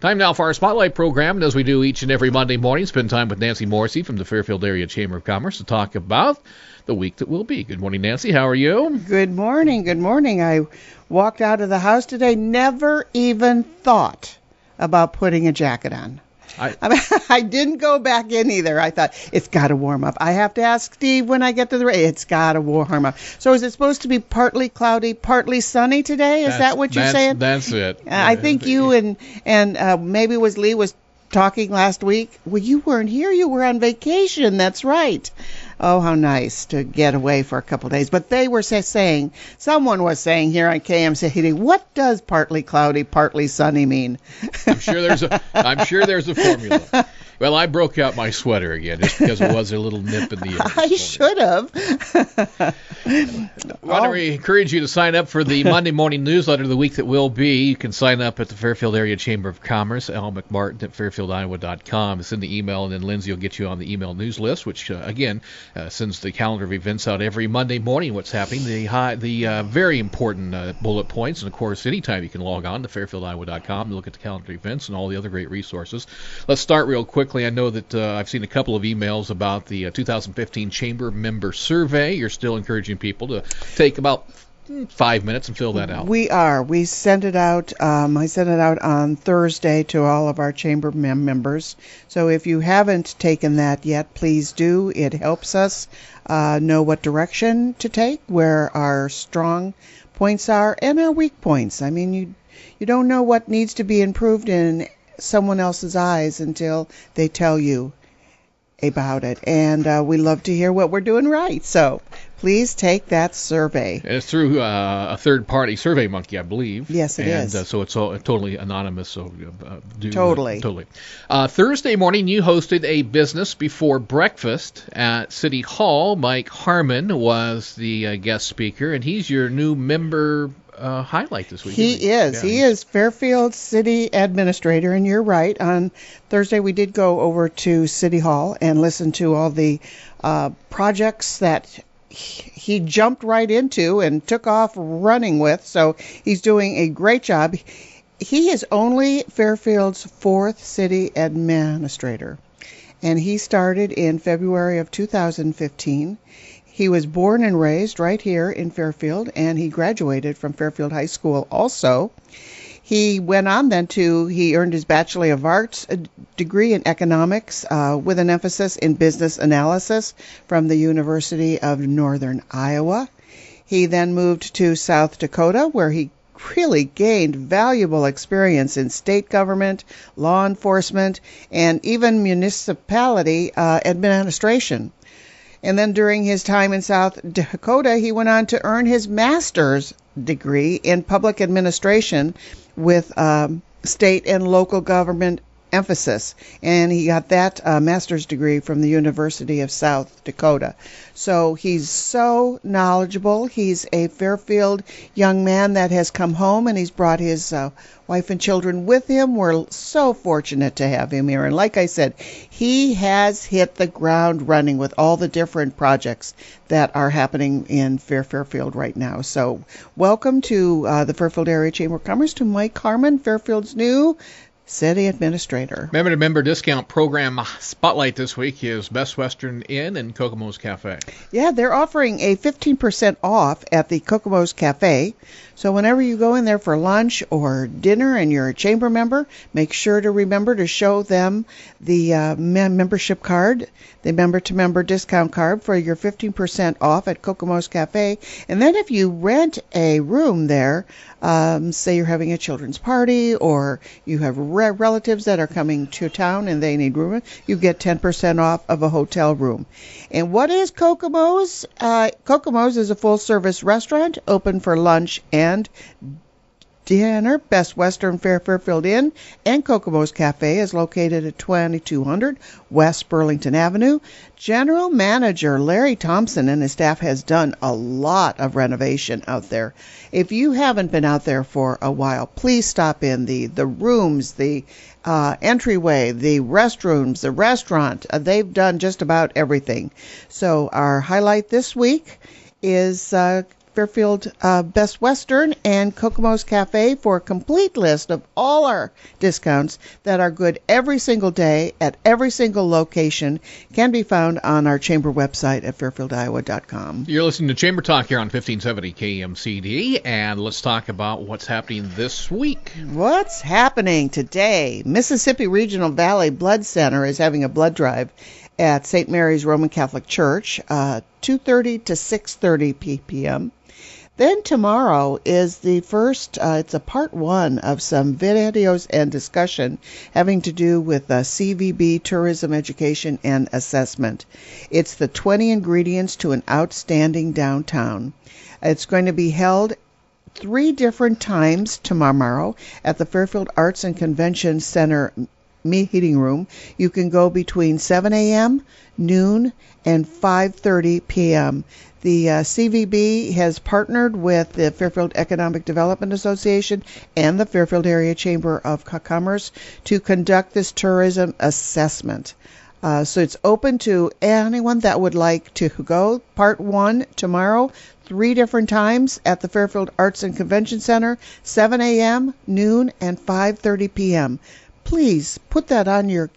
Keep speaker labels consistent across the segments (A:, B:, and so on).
A: Time now for our Spotlight program, and as we do each and every Monday morning, spend time with Nancy Morrissey from the Fairfield Area Chamber of Commerce to talk about the week that will be. Good morning, Nancy. How are you?
B: Good morning. Good morning. I walked out of the house today, never even thought about putting a jacket on. I didn't go back in either. I thought, it's got to warm up. I have to ask Steve when I get to the radio. It's got to warm up. So is it supposed to be partly cloudy, partly sunny today? Is that what you're saying?
A: That's it.
B: I think you and maybe it was Lee was talking last week. Well, you weren't here. You were on vacation. That's right. Oh, how nice to get away for a couple of days. But they were saying, someone was saying here on KMCD, what does partly cloudy, partly sunny mean?
A: I'm sure there's a formula. Well, I broke out my sweater again just because it was a little nip in the air.
B: I should have.
A: Why don't we encourage you to sign up for the Monday morning newsletter of the week that will be. You can sign up at the Fairfield Area Chamber of Commerce, Al McMartin at fairfieldiowa.com. Send the email, and then Lindsay will get you on the email news list, which, again, sends the calendar of events out every Monday morning, what's happening, the very important bullet points. And, of course, anytime you can log on to fairfieldiowa.com to look at the calendar events and all the other great resources. Let's start real quickly. I know that I've seen a couple of emails about the 2015 Chamber Member Survey. You're still encouraging people to take about 5 minutes and fill that out.
B: We are. We sent it out. I sent it out on Thursday to all of our Chamber members. So if you haven't taken that yet, please do. It helps us know what direction to take, where our strong points are, and our weak points. I mean, you don't know what needs to be improved in someone else's eyes until they tell you about it. And we love to hear what we're doing right. So please take that survey.
A: And it's through a third-party survey monkey, I believe.
B: Yes, it is.
A: And so it's all totally anonymous. So
B: Totally.
A: Thursday morning, you hosted a business before breakfast at City Hall. Mike Harmon was the guest speaker, and he's your new member highlight this week.
B: He is. He is Fairfield City Administrator, and you're right. On Thursday, we did go over to City Hall and listen to all the projects that he jumped right into and took off running with. So he's doing a great job. He is only Fairfield's fourth city administrator, and he started in February of 2015. He was born and raised right here in Fairfield, and he graduated from Fairfield High School also. He went on then he earned his Bachelor of Arts degree in economics with an emphasis in business analysis from the University of Northern Iowa. He then moved to South Dakota, where he really gained valuable experience in state government, law enforcement, and even municipality administration. And then during his time in South Dakota, he went on to earn his master's degree in public administration with state and local government emphasis. And he got that master's degree from the University of South Dakota. So he's so knowledgeable. He's a Fairfield young man that has come home, and he's brought his wife and children with him. We're so fortunate to have him here. And like I said, he has hit the ground running with all the different projects that are happening in Fairfield right now. So welcome to the Fairfield Area Chamber of Commerce, to Mike Harmon, Fairfield's new City Administrator.
A: Member-to-member discount program spotlight this week is Best Western Inn and Kokomo's Cafe.
B: Yeah, they're offering a 15% off at the Kokomo's Cafe. So whenever you go in there for lunch or dinner and you're a chamber member, make sure to remember to show them the membership card, the member-to-member discount card for your 15% off at Kokomo's Cafe. And then if you rent a room there, say you're having a children's party or you have relatives that are coming to town and they need room, you get 10% off of a hotel room. And what is Kokomo's? Kokomo's is a full-service restaurant open for lunch and dinner. Best Western Fairfield Inn and Kokomo's Cafe is located at 2200 West Burlington Avenue. General Manager Larry Thompson and his staff has done a lot of renovation out there. If you haven't been out there for a while, please stop in. The rooms, the entryway, the restrooms, the restaurant, they've done just about everything. So our highlight this week is Fairfield Best Western and Kokomo's Cafe for a complete list of all our discounts that are good every single day at every single location can be found on our chamber website at fairfieldiowa.com.
A: You're listening to Chamber Talk here on 1570 KMCD, and let's talk about what's happening this week.
B: What's happening today? Mississippi Regional Valley Blood Center is having a blood drive at St. Mary's Roman Catholic Church, 2:30 to 6:30 p.m. Then tomorrow is the first, it's a part one of some videos and discussion having to do with CVB, tourism, education, and assessment. It's the 20 ingredients to an outstanding downtown. It's going to be held 3 different times tomorrow at the Fairfield Arts and Convention Center meeting room. You can go between 7 a.m., noon, and 5:30 p.m. The CVB has partnered with the Fairfield Economic Development Association and the Fairfield Area Chamber of Commerce to conduct this tourism assessment. So it's open to anyone that would like to go. Part 1 tomorrow, 3 different times at the Fairfield Arts and Convention Center, 7 a.m., noon, and 5:30 p.m. Please put that on your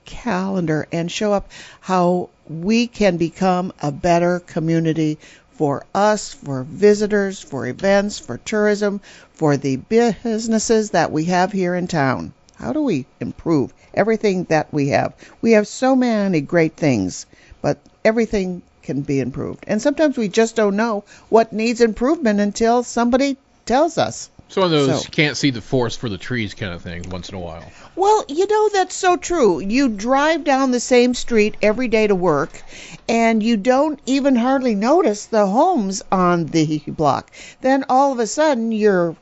B: calendar and show up how we can become a better community for us, for visitors, for events, for tourism, for the businesses that we have here in town. How do we improve everything that we have? We have so many great things, but everything can be improved. And sometimes we just don't know what needs improvement until somebody tells us.
A: So one of those can't see the forest for the trees kind of thing once in a while.
B: Well, that's so true. You drive down the same street every day to work, and you don't even hardly notice the homes on the block. Then all of a sudden, your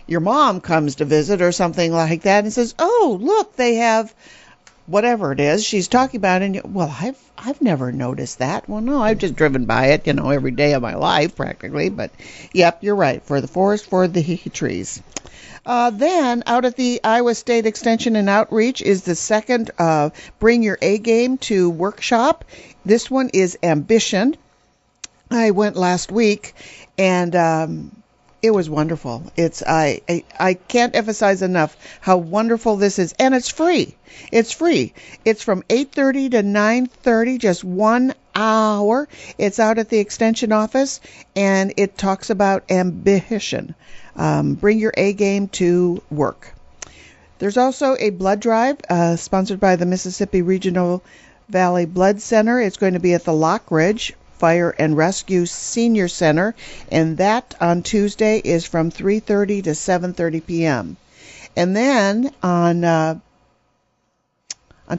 B: mom comes to visit or something like that and says, "Oh, look, they have whatever it is she's talking about." And I've never noticed that. Well, no, I've just driven by it, every day of my life practically. But yep, you're right. For the forest, for the trees. Then out at the Iowa State Extension and Outreach is the second Bring Your A Game to workshop. This one is Ambition. I went last week, and it was wonderful. I can't emphasize enough how wonderful this is, and it's free. It's free. It's from 8:30 to 9:30, just 1 hour. It's out at the Extension office, and it talks about ambition. Bring your A game to work. There's also a blood drive sponsored by the Mississippi Regional Valley Blood Center. It's going to be at the Lock Ridge Fire and Rescue Senior Center, and that on Tuesday is from 3:30 to 7:30 p.m. And then on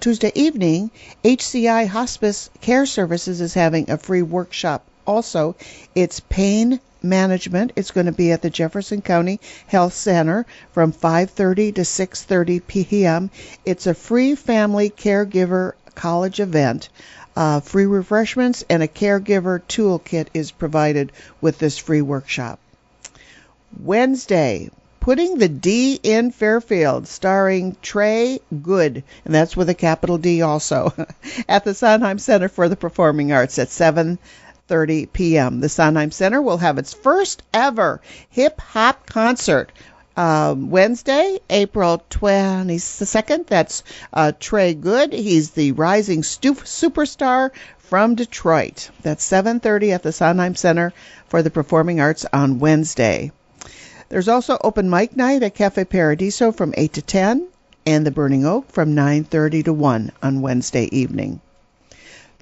B: Tuesday evening, HCI Hospice Care Services is having a free workshop also. It's pain management. It's going to be at the Jefferson County Health Center from 5:30 to 6:30 p.m. It's a free family caregiver college event. Free refreshments and a caregiver toolkit is provided with this free workshop. Wednesday, Putting the D in Fairfield, starring Trey Good, and that's with a capital D also, at the Sondheim Center for the Performing Arts at 7:30 p.m. The Sondheim Center will have its first ever hip-hop concert Wednesday, April 22nd. That's Trey Good. He's the rising superstar from Detroit. That's 7:30 at the Sondheim Center for the Performing Arts on Wednesday. There's also open mic night at Cafe Paradiso from 8 to 10 and the Burning Oak from 9:30 to 1 on Wednesday evening.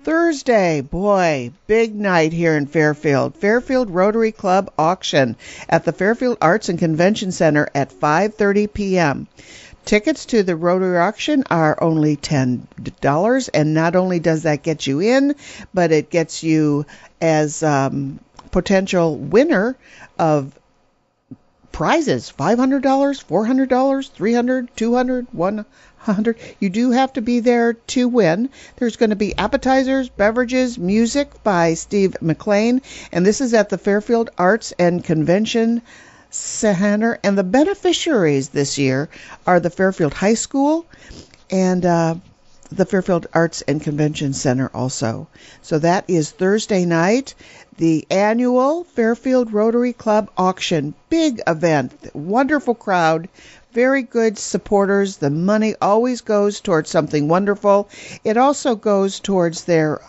B: Thursday, boy, big night here in Fairfield. Fairfield Rotary Club auction at the Fairfield Arts and Convention Center at 5:30 p.m. Tickets to the Rotary auction are only $10, and not only does that get you in, but it gets you as potential winner of prizes, $500, $400, $300, $200, $100. You do have to be there to win. There's going to be appetizers, beverages, music by Steve McLean, and this is at the Fairfield Arts and Convention Center. And the beneficiaries this year are the Fairfield High School, and the Fairfield Arts and Convention Center also. So that is Thursday night, the annual Fairfield Rotary Club auction. Big event, wonderful crowd, very good supporters. The money always goes towards something wonderful. It also goes towards their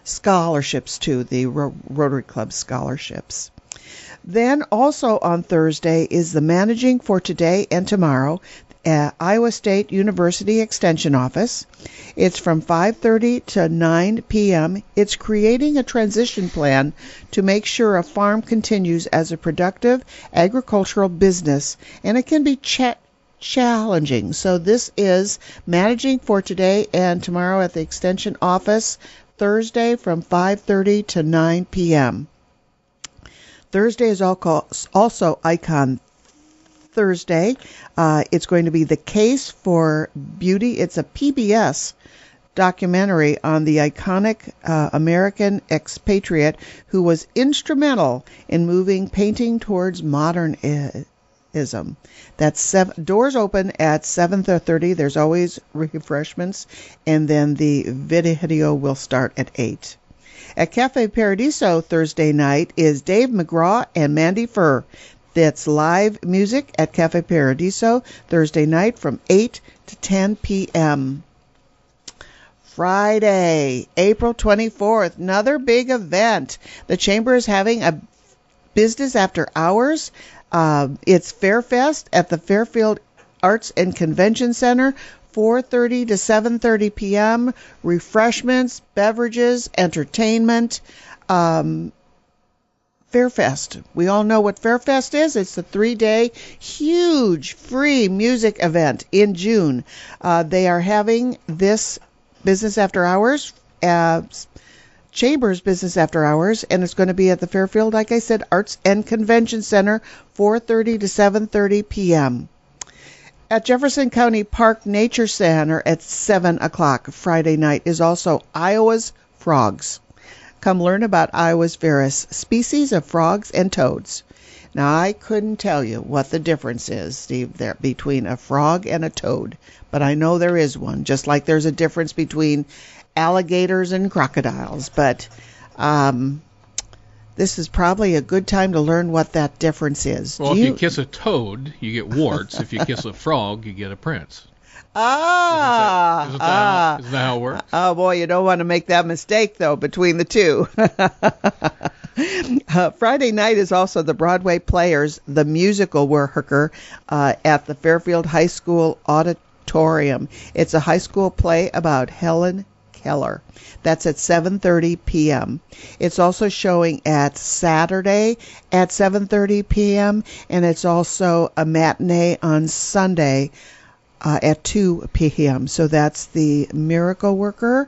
B: scholarships too, the Rotary Club scholarships. Then also on Thursday is the Managing for Today and Tomorrow at Iowa State University Extension Office. It's from 5:30 to 9 p.m. It's creating a transition plan to make sure a farm continues as a productive agricultural business, and it can be challenging. So this is Managing for Today and Tomorrow at the Extension Office, Thursday from 5:30 to 9 p.m. Thursday is also Icon Thursday. It's going to be The Case for Beauty. It's a PBS documentary on the iconic American expatriate who was instrumental in moving painting towards modernism. That's doors open at 7:30. There's always refreshments, and then the video will start at 8. At Cafe Paradiso Thursday night is Dave McGraw and Mandy Furr. That's live music at Cafe Paradiso Thursday night from 8 to 10 p.m. Friday, April 24th, another big event. The Chamber is having a business after hours. It's Fairfest at the Fairfield Arts and Convention Center, 4:30 to 7:30 p.m. Refreshments, beverages, entertainment. Fairfest. We all know what Fairfest is. It's a 3-day huge free music event in June. They are having this business after hours, Chambers Business After Hours, and it's going to be at the Fairfield, like I said, Arts and Convention Center, 4:30 to 7:30 p.m. At Jefferson County Park Nature Center at 7 o'clock Friday night is also Iowa's Frogs. Come learn about Iowa's various species of frogs and toads. Now, I couldn't tell you what the difference is, Steve, there between a frog and a toad, but I know there is one, just like there's a difference between alligators and crocodiles. But this is probably a good time to learn what that difference is.
A: Well, if you kiss a toad, you get warts. If you kiss a frog, you get a prince.
B: Isn't
A: that how it works?
B: Oh, boy, you don't want to make that mistake, though, between the two. Friday night is also the Broadway Players, the musical worker, at the Fairfield High School Auditorium. It's a high school play about Helen Keller. That's at 7:30 p.m. It's also showing at Saturday at 7:30 p.m., and it's also a matinee on Sunday at 2 p.m. So that's the Miracle Worker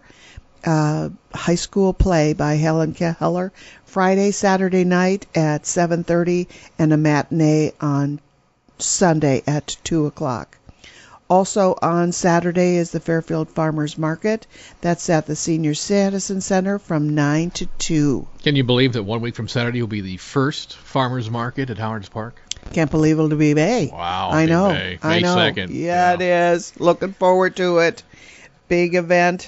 B: high school play by Helen Keller. Friday, Saturday night at 7:30, and a matinee on Sunday at 2 o'clock. Also on Saturday is the Fairfield Farmers Market. That's at the Senior Citizen Center from 9 to 2.
A: Can you believe that 1 week from Saturday will be the first Farmers Market at Howard's Park?
B: Can't believe it'll be May.
A: Wow.
B: I know.
A: May 2nd.
B: Yeah, it is. Looking forward to it. Big event.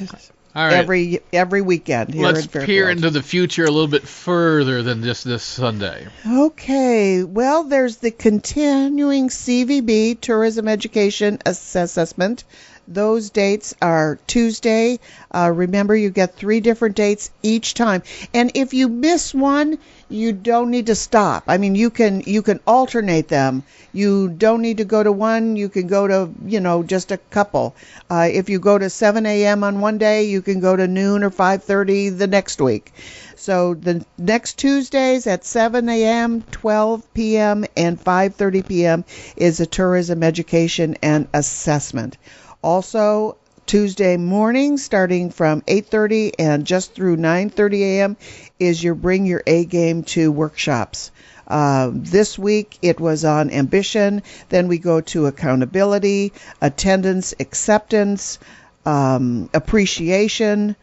B: All right. Every weekend here in Fairfield.
A: Let's peer into the future a little bit further than just this Sunday.
B: Okay. Well, there's the continuing CVB Tourism Education Assessment. Those dates are Tuesday. Remember, you get 3 different dates each time. And if you miss one, you don't need to stop. I mean, you can alternate them. You don't need to go to one. You can go to, just a couple. If you go to 7 a.m. on one day, you can go to noon or 5:30 the next week. So the next Tuesdays at 7 a.m., 12 p.m., and 5:30 p.m. is a tourism education and assessment. Also, Tuesday morning, starting from 8:30 and just through 9:30 a.m., is your Bring Your A Game to workshops. This week, it was on ambition. Then we go to accountability, attendance, acceptance, appreciation,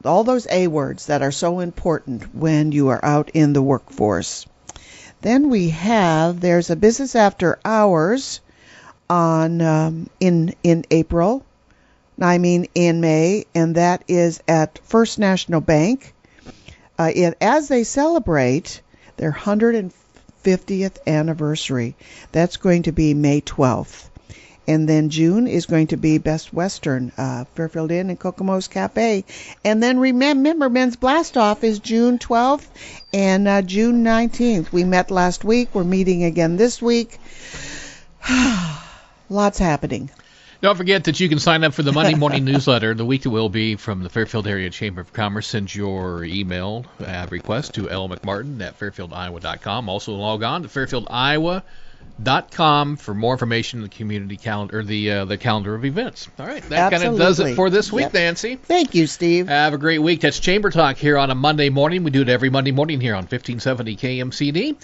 B: all those A words that are so important when you are out in the workforce. Then there's a business after hours on in April, in May, and that is at First National Bank. As they celebrate their 150th anniversary. That's going to be May 12th. And then June is going to be Best Western, Fairfield Inn and Kokomo's Cafe. And then remember, Men's Blast-Off is June 12th and June 19th. We met last week. We're meeting again this week. Lots happening.
A: Don't forget that you can sign up for the Monday morning newsletter. The week it will be from the Fairfield Area Chamber of Commerce. Send your email request to lmcmartin@fairfieldiowa.com. Also log on to fairfieldiowa.com for more information on the community calendar, the calendar of events. All right, that kind of does it for this week, Nancy.
B: Thank you, Steve.
A: Have a great week. That's Chamber Talk here on a Monday morning. We do it every Monday morning here on 1570 KMCD.